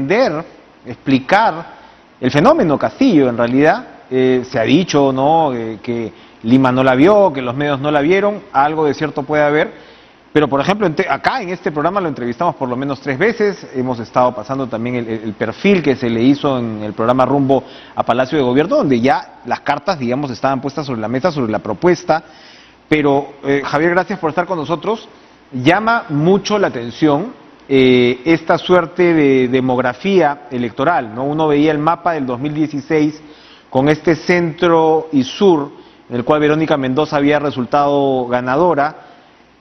entender, explicar el fenómeno Castillo en realidad. Se ha dicho, ¿no?, que Lima no la vio, que los medios no la vieron, algo de cierto puede haber, pero por ejemplo acá en este programa lo entrevistamos por lo menos 3 veces, hemos estado pasando también el perfil que se le hizo en el programa Rumbo a Palacio de Gobierno, donde ya las cartas, digamos, estaban puestas sobre la mesa, sobre la propuesta, pero Javier, gracias por estar con nosotros. Llama mucho la atención esta suerte de demografía electoral, ¿no? Uno veía el mapa del 2016 con este centro y sur, en el cual Verónica Mendoza había resultado ganadora,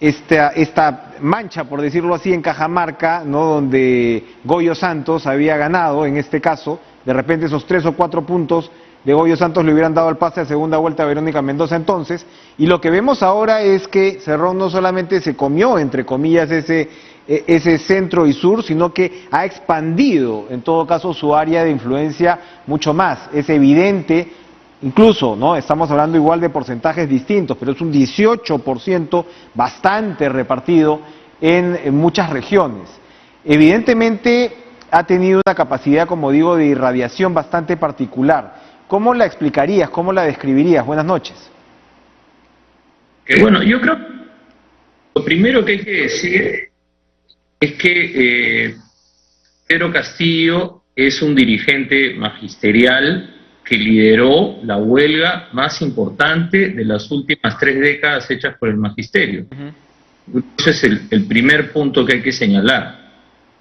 esta mancha, por decirlo así, en Cajamarca, ¿no?, donde Goyo Santos había ganado, en este caso, de repente esos 3 o 4 puntos de Goyo Santos le hubieran dado el pase a segunda vuelta a Verónica Mendoza entonces, y lo que vemos ahora es que Cerrón no solamente se comió, entre comillas, ese centro y sur, sino que ha expandido, en todo caso, su área de influencia mucho más. Es evidente, incluso, ¿no?, estamos hablando igual de porcentajes distintos, pero es un 18% bastante repartido en muchas regiones. Evidentemente ha tenido una capacidad, como digo, de irradiación bastante particular. ¿Cómo la explicarías? ¿Cómo la describirías? Buenas noches. Bueno, yo creo que lo primero que hay que decir es que Pedro Castillo es un dirigente magisterial que lideró la huelga más importante de las últimas 3 décadas hechas por el magisterio. Ese es el primer punto que hay que señalar,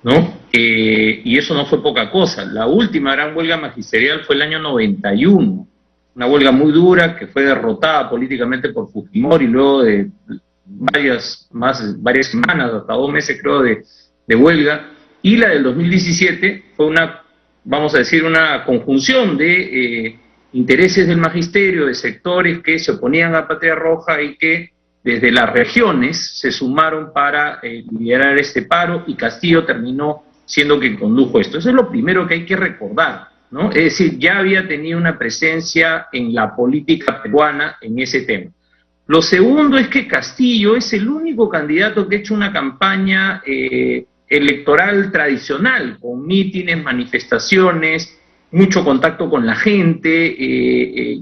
¿no? Y eso no fue poca cosa. La última gran huelga magisterial fue el año 91, una huelga muy dura que fue derrotada políticamente por Fujimori luego de varias semanas, hasta 2 meses creo de huelga, y la del 2017 fue vamos a decir, una conjunción de intereses del magisterio, de sectores que se oponían a Patria Roja y que desde las regiones se sumaron para liderar este paro, y Castillo terminó siendo quien condujo esto. Eso es lo primero que hay que recordar, ¿no? Es decir, ya había tenido una presencia en la política peruana en ese tema. Lo segundo es que Castillo es el único candidato que ha hecho una campaña electoral tradicional, con mítines, manifestaciones, mucho contacto con la gente,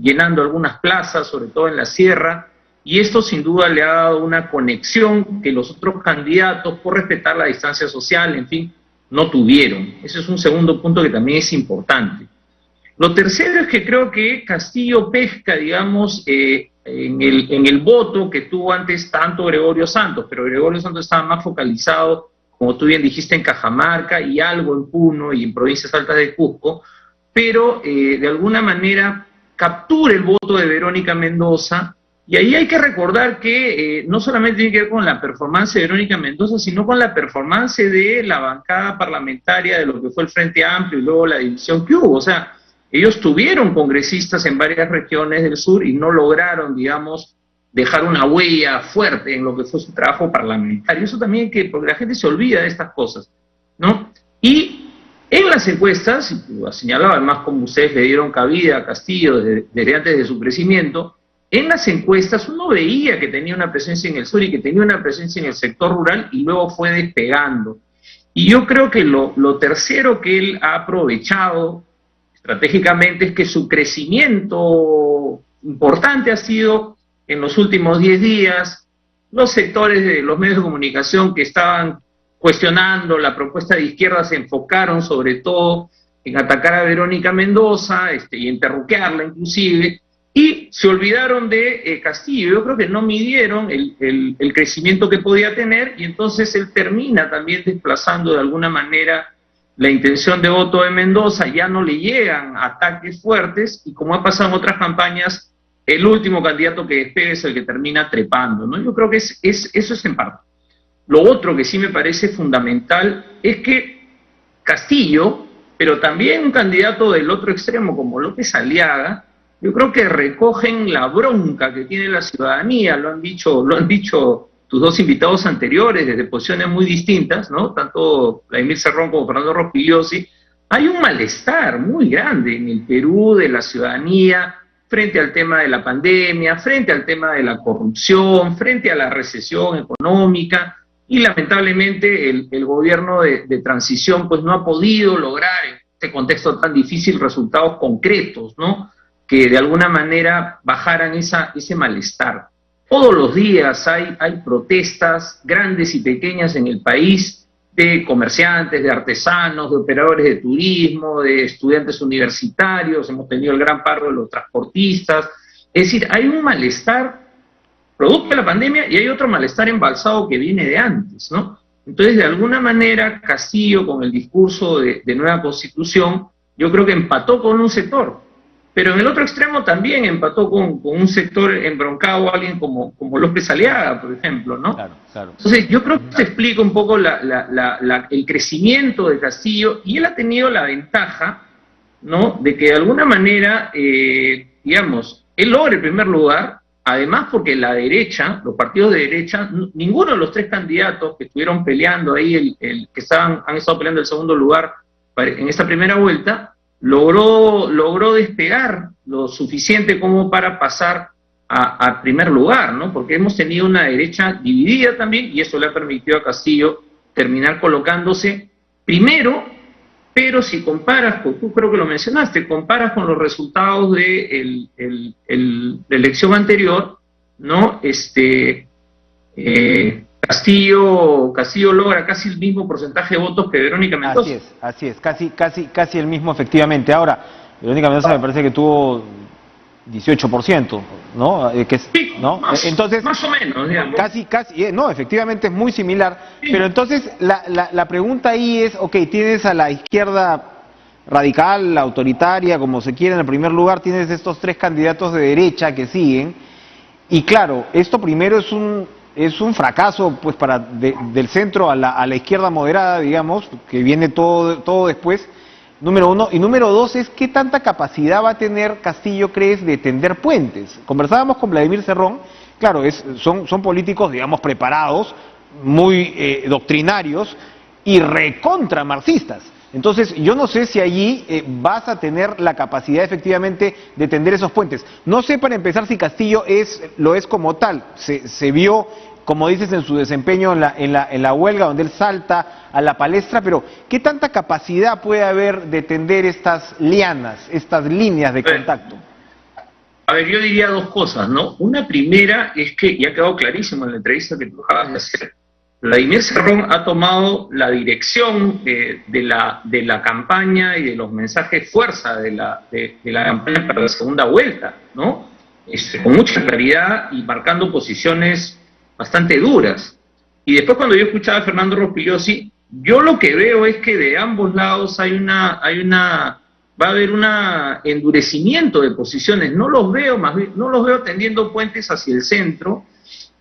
llenando algunas plazas, sobre todo en la sierra, y esto sin duda le ha dado una conexión que los otros candidatos, por respetar la distancia social, en fin, no tuvieron. Ese es un segundo punto que también es importante. Lo tercero es que creo que Castillo pesca, digamos, en el voto que tuvo antes tanto Gregorio Santos, pero Gregorio Santos estaba más focalizado, como tú bien dijiste, en Cajamarca y algo en Puno y en provincias altas de Cusco, pero de alguna manera captura el voto de Verónica Mendoza, y ahí hay que recordar que no solamente tiene que ver con la performance de Verónica Mendoza, sino con la performance de la bancada parlamentaria de lo que fue el Frente Amplio y luego la división que hubo. O sea, ellos tuvieron congresistas en varias regiones del sur y no lograron, digamos, dejar una huella fuerte en lo que fue su trabajo parlamentario. Eso también porque la gente se olvida de estas cosas, ¿no? Y en las encuestas, y lo señalaba además como ustedes le dieron cabida a Castillo desde antes de su crecimiento, en las encuestas uno veía que tenía una presencia en el sur y que tenía una presencia en el sector rural, y luego fue despegando. Y yo creo que lo tercero que él ha aprovechado estratégicamente es que su crecimiento importante ha sido en los últimos 10 días, los sectores de los medios de comunicación que estaban cuestionando la propuesta de izquierda se enfocaron sobre todo en atacar a Verónica Mendoza y en terruquearla inclusive, y se olvidaron de Castillo. Yo creo que no midieron el crecimiento que podía tener, y entonces él termina también desplazando de alguna manera la intención de voto de Mendoza. Ya no le llegan ataques fuertes, y como ha pasado en otras campañas, el último candidato que despegue es el que termina trepando, ¿no? Yo creo que eso es en parte. Lo otro que sí me parece fundamental es que Castillo, pero también un candidato del otro extremo como López Aliaga, yo creo que recogen la bronca que tiene la ciudadanía. Lo han dicho tus dos invitados anteriores, desde posiciones muy distintas, ¿no? Tanto Vladimir Cerrón como Fernando Rospigliosi. Hay un malestar muy grande en el Perú de la ciudadanía frente al tema de la pandemia, frente al tema de la corrupción, frente a la recesión económica. y lamentablemente el gobierno de transición pues no ha podido lograr en este contexto tan difícil resultados concretos, ¿no? Que de alguna manera bajaran ese malestar. Todos los días hay protestas grandes y pequeñas en el país de comerciantes, de artesanos, de operadores de turismo, de estudiantes universitarios, hemos tenido el gran paro de los transportistas. Es decir, hay un malestar producto de la pandemia y hay otro malestar embalsado que viene de antes, ¿no? Entonces, de alguna manera, Castillo, con el discurso de nueva constitución, yo creo que empató con un sector, pero en el otro extremo también empató con un sector embroncado, alguien como López Aliaga, por ejemplo, ¿no? Claro, claro. Entonces, yo creo que se explica un poco el crecimiento de Castillo, y él ha tenido la ventaja, ¿no?, de que de alguna manera, digamos, él logra el primer lugar. Además, porque la derecha, los partidos de derecha, ninguno de los tres candidatos que estuvieron peleando ahí, han estado peleando el segundo lugar en esta primera vuelta, logró despegar lo suficiente como para pasar al primer lugar, ¿no? Porque hemos tenido una derecha dividida también, y eso le ha permitido a Castillo terminar colocándose primero. Pero si comparas, tú creo que lo mencionaste, comparas con los resultados de la elección anterior, ¿no? Castillo logra casi el mismo porcentaje de votos que Verónica Mendoza. Así es, casi el mismo efectivamente. Ahora, Verónica Mendoza me parece que tuvo 18%, ¿no? Sí, ¿no? Entonces, más o menos, digamos. Casi, no, efectivamente es muy similar, sí. Pero entonces la pregunta ahí es, ok, tienes a la izquierda radical, autoritaria, como se quiera en el primer lugar, tienes estos tres candidatos de derecha que siguen, y claro, esto primero es un fracaso pues del centro a la izquierda moderada, digamos, que viene todo después. Número uno. Y número dos es, ¿qué tanta capacidad va a tener Castillo, crees, de tender puentes? Conversábamos con Vladimir Cerrón, claro, son políticos, digamos, preparados, muy doctrinarios y recontra marxistas. Entonces, yo no sé si allí vas a tener la capacidad efectivamente de tender esos puentes. No sé, para empezar, si Castillo lo es como tal. Se vio, como dices, en su desempeño en la huelga, donde él salta a la palestra, pero ¿qué tanta capacidad puede haber de tender estas lianas, estas líneas de contacto? A ver, yo diría dos cosas, ¿no? Una primera es que, y ha quedado clarísimo en la entrevista que tú acabas de hacer, Vladimir Cerrón ha tomado la dirección de la campaña y de los mensajes fuerza de la campaña para la segunda vuelta, ¿no? Con mucha claridad y marcando posiciones bastante duras. Y después, cuando yo escuchaba a Fernando Rospigliosi, yo lo que veo es que de ambos lados va a haber un endurecimiento de posiciones. No los veo tendiendo puentes hacia el centro,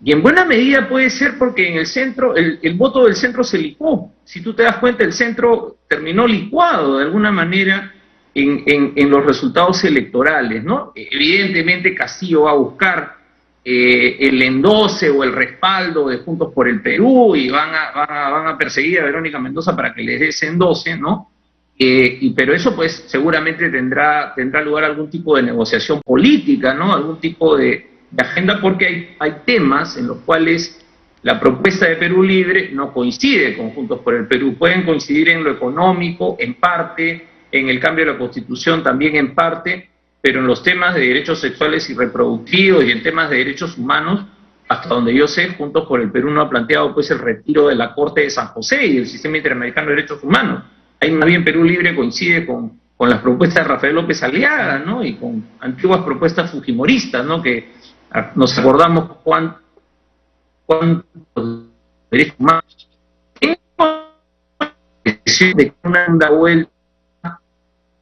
y en buena medida puede ser porque en el centro, el voto del centro se licuó. Si tú te das cuenta, el centro terminó licuado de alguna manera en los resultados electorales, ¿no? Evidentemente Castillo va a buscar el endose o el respaldo de Juntos por el Perú, y van a perseguir a Verónica Mendoza para que les dé ese endose, ¿no? Pero eso pues seguramente tendrá lugar algún tipo de negociación política, ¿no? Algún tipo de agenda, porque hay temas en los cuales la propuesta de Perú Libre no coincide con Juntos por el Perú. Pueden coincidir en lo económico, en parte, en el cambio de la Constitución también en parte, pero en los temas de derechos sexuales y reproductivos y en temas de derechos humanos, hasta donde yo sé, Juntos por el Perú no ha planteado pues el retiro de la Corte de San José y del Sistema Interamericano de Derechos Humanos. Ahí más bien Perú Libre coincide con las propuestas de Rafael López Aliaga, ¿no? Y con antiguas propuestas fujimoristas, ¿no? Que nos acordamos cuántos derechos humanos de una vuelta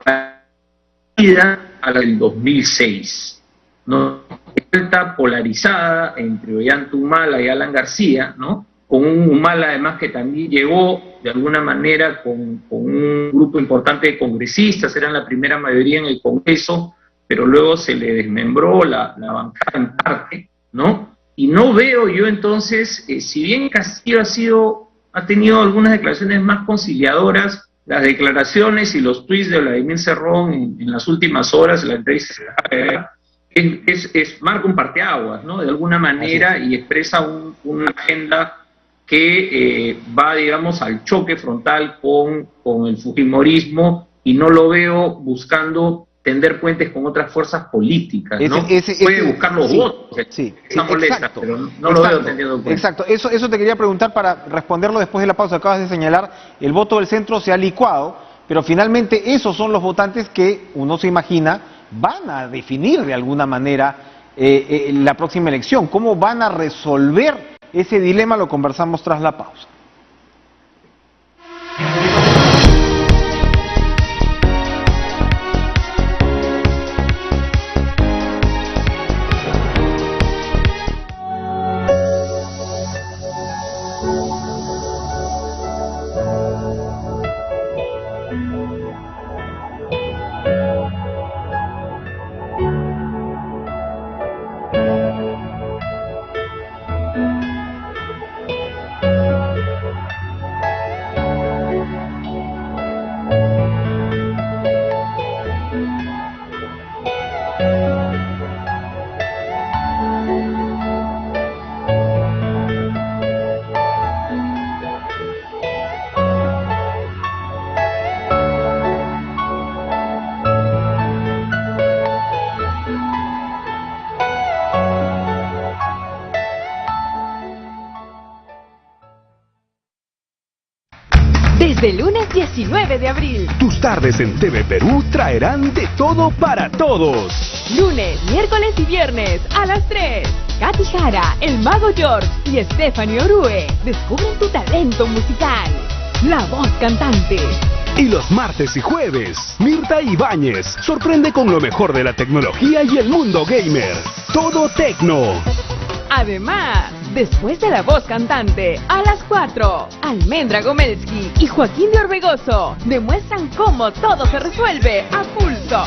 a la del 2006, ¿no? Vuelta polarizada entre Ollanta Humala y Alan García, ¿no? Con un Humala además que también llegó de alguna manera con un grupo importante de congresistas, eran la primera mayoría en el Congreso, pero luego se le desmembró la bancada en parte, ¿no? Y no veo yo entonces, si bien Castillo ha tenido algunas declaraciones más conciliadoras, las declaraciones y los tuits de Vladimir Cerrón en las últimas horas de la entrevista marca un parteaguas, ¿no? De alguna manera, y expresa una agenda que va, digamos, al choque frontal con el fujimorismo, y no lo veo buscando tender puentes con otras fuerzas políticas, ¿no? Puede buscar los votos, está molesta, exacto, pero no lo veo tendiendo puentes. Exacto, eso te quería preguntar para responderlo después de la pausa. Acabas de señalar, el voto del centro se ha licuado, pero finalmente esos son los votantes que uno se imagina van a definir de alguna manera la próxima elección. ¿Cómo van a resolver ese dilema? Lo conversamos tras la pausa. Desde lunes 19 de abril. Tus tardes en TV Perú traerán de todo para todos. Lunes, miércoles y viernes a las 3. Katy Jara, el Mago George y Stephanie Orue descubren tu talento musical. La Voz Cantante. Y los martes y jueves, Mirta Ibáñez sorprende con lo mejor de la tecnología y el mundo gamer. Todo tecno. Además, después de La Voz Cantante, a las 4, Almendra Gomelsky y Joaquín de Orbegoso demuestran cómo todo se resuelve a pulso,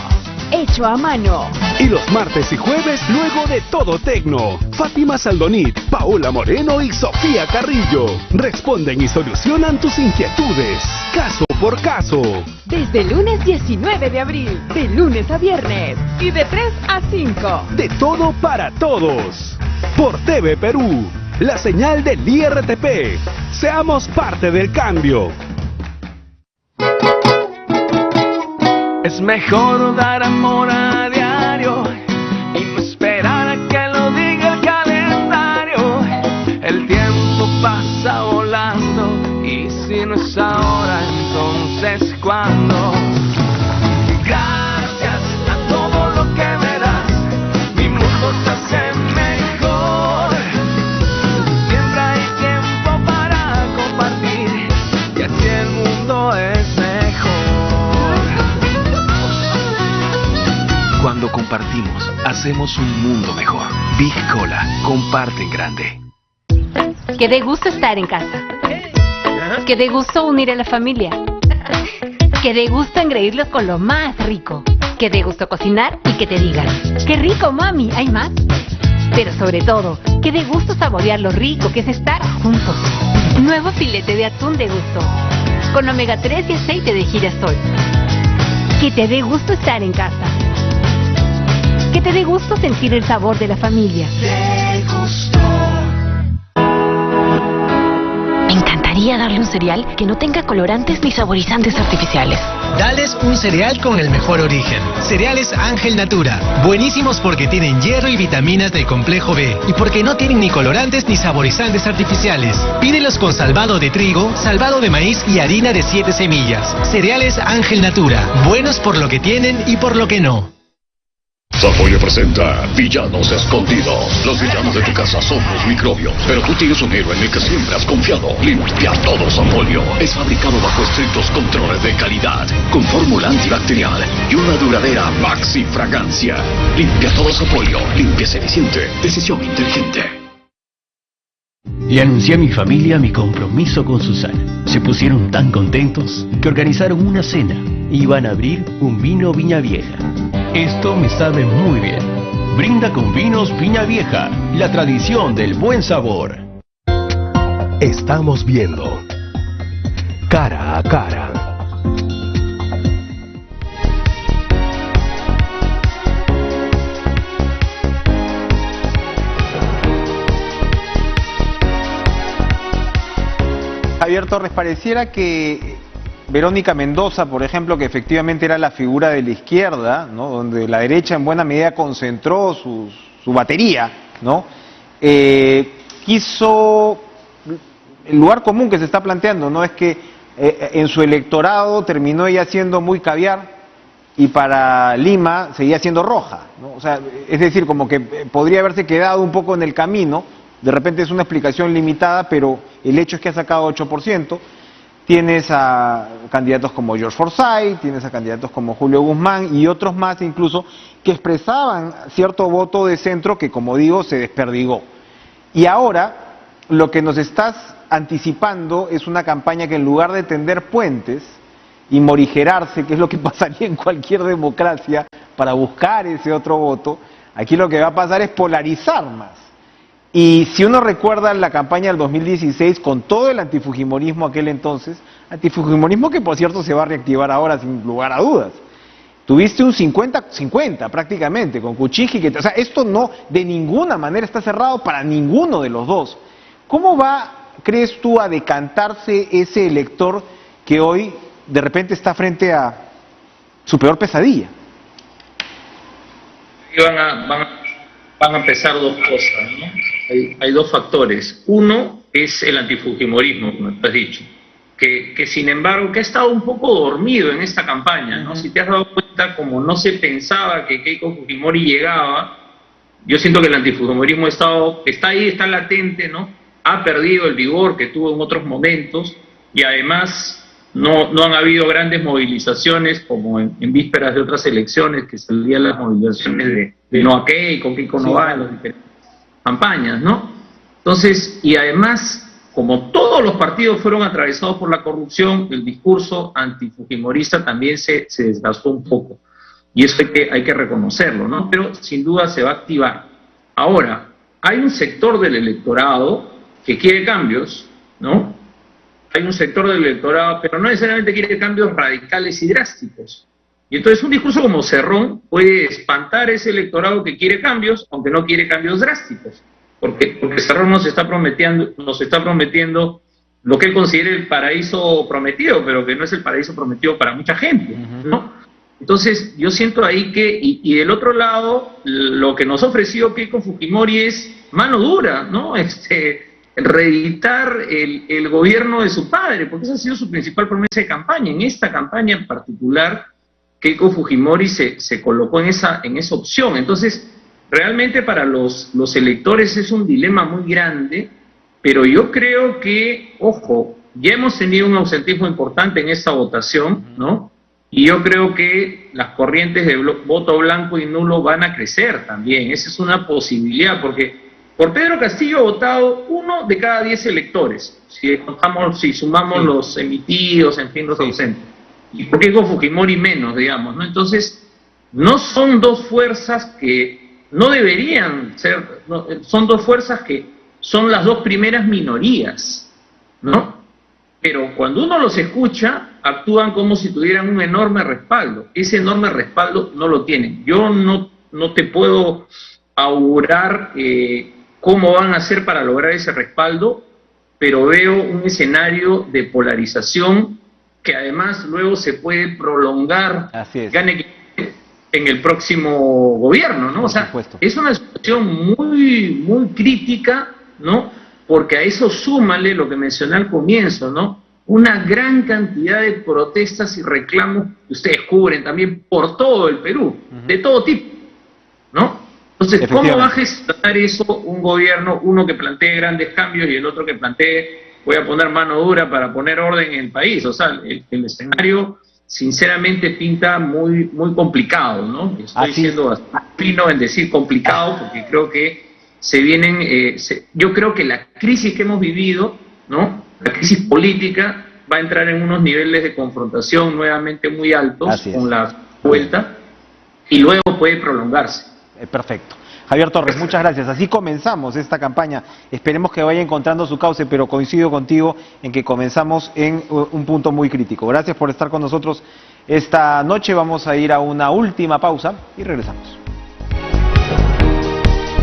hecho a mano. Y los martes y jueves, luego de Todo Tecno, Fátima Saldonit, Paola Moreno y Sofía Carrillo responden y solucionan tus inquietudes, caso por caso. Desde el lunes 19 de abril, de lunes a viernes, y de 3 a 5. De todo para todos. Por TV Perú, la señal del IRTP. Seamos parte del cambio. Es mejor dar amor a diario y no esperar a que lo diga el calendario. El tiempo pasa volando y si no es ahora, entonces ¿cuándo? Gracias a todo lo que me das, mi mundo se hace mejor. Siempre hay tiempo para compartir y así el mundo es mejor. Cuando compartimos, hacemos un mundo mejor. Big Cola, comparte en grande. Que dé gusto estar en casa. Que dé gusto unir a la familia. Que dé gusto engreírlos con lo más rico. Que dé gusto cocinar y que te digan: ¡qué rico, mami! ¿Hay más? Pero sobre todo, que dé gusto saborear lo rico que es estar juntos. Nuevo filete de atún de gusto, con omega 3 y aceite de girasol. Que te dé gusto estar en casa. Que te dé gusto sentir el sabor de la familia. Te gustó. Me encantaría darle un cereal que no tenga colorantes ni saborizantes artificiales. Dales un cereal con el mejor origen. Cereales Ángel Natura. Buenísimos porque tienen hierro y vitaminas del complejo B. Y porque no tienen ni colorantes ni saborizantes artificiales. Pídelos con salvado de trigo, salvado de maíz y harina de 7 semillas. Cereales Ángel Natura. Buenos por lo que tienen y por lo que no. Sapolio presenta Villanos Escondidos. Los villanos de tu casa son los microbios, pero tú tienes un héroe en el que siempre has confiado. Limpia todo Sapolio. Es fabricado bajo estrictos controles de calidad, con fórmula antibacterial y una duradera maxi fragancia. Limpia todo Sapolio. Limpieza eficiente. Decisión inteligente. Le anuncié a mi familia mi compromiso con Susana. Se pusieron tan contentos que organizaron una cena y iban a abrir un vino Viña Vieja. Esto me sabe muy bien. Brinda con vinos Viña Vieja, la tradición del buen sabor. Estamos viendo Cara a Cara. Javier Torres, pareciera que Verónica Mendoza, por ejemplo, que efectivamente era la figura de la izquierda, ¿no?, donde la derecha en buena medida concentró su batería, ¿no?, quiso, el lugar común que se está planteando, ¿no?, es que en su electorado terminó ella siendo muy caviar y para Lima seguía siendo roja, ¿no? O sea, es decir, como que podría haberse quedado un poco en el camino. De repente es una explicación limitada, pero el hecho es que ha sacado 8%. Tienes a candidatos como George Forsyth, tienes a candidatos como Julio Guzmán y otros más incluso que expresaban cierto voto de centro que, como digo, se desperdigó. Y ahora lo que nos estás anticipando es una campaña que, en lugar de tender puentes y morigerarse, que es lo que pasaría en cualquier democracia para buscar ese otro voto, aquí lo que va a pasar es polarizar más. Y si uno recuerda la campaña del 2016, con todo el antifujimorismo aquel entonces, antifujimorismo que por cierto se va a reactivar ahora sin lugar a dudas, tuviste un 50-50 prácticamente, con Kuczynski, o sea, esto no de ninguna manera está cerrado para ninguno de los dos. ¿Cómo va, crees tú, a decantarse ese elector que hoy de repente está frente a su peor pesadilla? Van a empezar dos cosas, ¿no? Hay dos factores. Uno es el antifujimorismo, como tú has dicho, que sin embargo que ha estado un poco dormido en esta campaña, ¿no? Si te has dado cuenta, como no se pensaba que Keiko Fujimori llegaba, yo siento que el antifujimorismo está ahí, está latente, ¿no? Ha perdido el vigor que tuvo en otros momentos y además no han habido grandes movilizaciones como en vísperas de otras elecciones, que salían las movilizaciones de no a Keiko no va en las diferentes campañas, ¿no? Entonces, y además, como todos los partidos fueron atravesados por la corrupción, el discurso antifujimorista también se desgastó un poco. Y eso hay que reconocerlo, ¿no? Pero sin duda se va a activar. Ahora, hay un sector del electorado que quiere cambios, ¿no? Hay un sector del electorado, pero no necesariamente quiere cambios radicales y drásticos. Y entonces un discurso como Cerrón puede espantar a ese electorado que quiere cambios, aunque no quiere cambios drásticos. Porque Cerrón nos está prometiendo lo que él considera el paraíso prometido, pero que no es el paraíso prometido para mucha gente, ¿no? Entonces yo siento ahí que, y del otro lado, lo que nos ha ofrecido Keiko Fujimori es mano dura, ¿no? Reeditar el gobierno de su padre, porque esa ha sido su principal promesa de campaña. En esta campaña en particular, Keiko Fujimori se colocó en esa opción. Entonces, realmente para los electores es un dilema muy grande, pero yo creo que, ojo, ya hemos tenido un ausentismo importante en esta votación, ¿no? Y yo creo que las corrientes de voto blanco y nulo van a crecer también. Esa es una posibilidad, porque por Pedro Castillo ha votado 1 de cada 10 electores, si sumamos los emitidos, en fin, los ausentes. Y por Keiko Fujimori menos, digamos, ¿no? Entonces, no son dos fuerzas que no deberían ser, no, son dos fuerzas que son las dos primeras minorías, ¿no? Pero cuando uno los escucha, actúan como si tuvieran un enorme respaldo. Ese enorme respaldo no lo tienen. Yo no te puedo augurar cómo van a hacer para lograr ese respaldo, pero veo un escenario de polarización que además luego se puede prolongar, gane en el próximo gobierno, ¿no? O sea, es una situación muy, muy crítica, ¿no? Porque a eso súmale lo que mencioné al comienzo, ¿no? Una gran cantidad de protestas y reclamos que ustedes cubren también por todo el Perú, de todo tipo, ¿no? Entonces, ¿cómo va a gestionar eso un gobierno, uno que plantee grandes cambios y el otro que plantee, voy a poner mano dura para poner orden en el país? O sea, el escenario sinceramente pinta muy, muy complicado, ¿no? Estoy siendo bastante fino en decir complicado porque creo que se vienen, yo creo que la crisis que hemos vivido, ¿no? La crisis política va a entrar en unos niveles de confrontación nuevamente muy altos con la vuelta y luego puede prolongarse. Perfecto. Javier Torres, muchas gracias. Así comenzamos esta campaña. Esperemos que vaya encontrando su cauce, pero coincido contigo en que comenzamos en un punto muy crítico. Gracias por estar con nosotros esta noche. Vamos a ir a una última pausa y regresamos.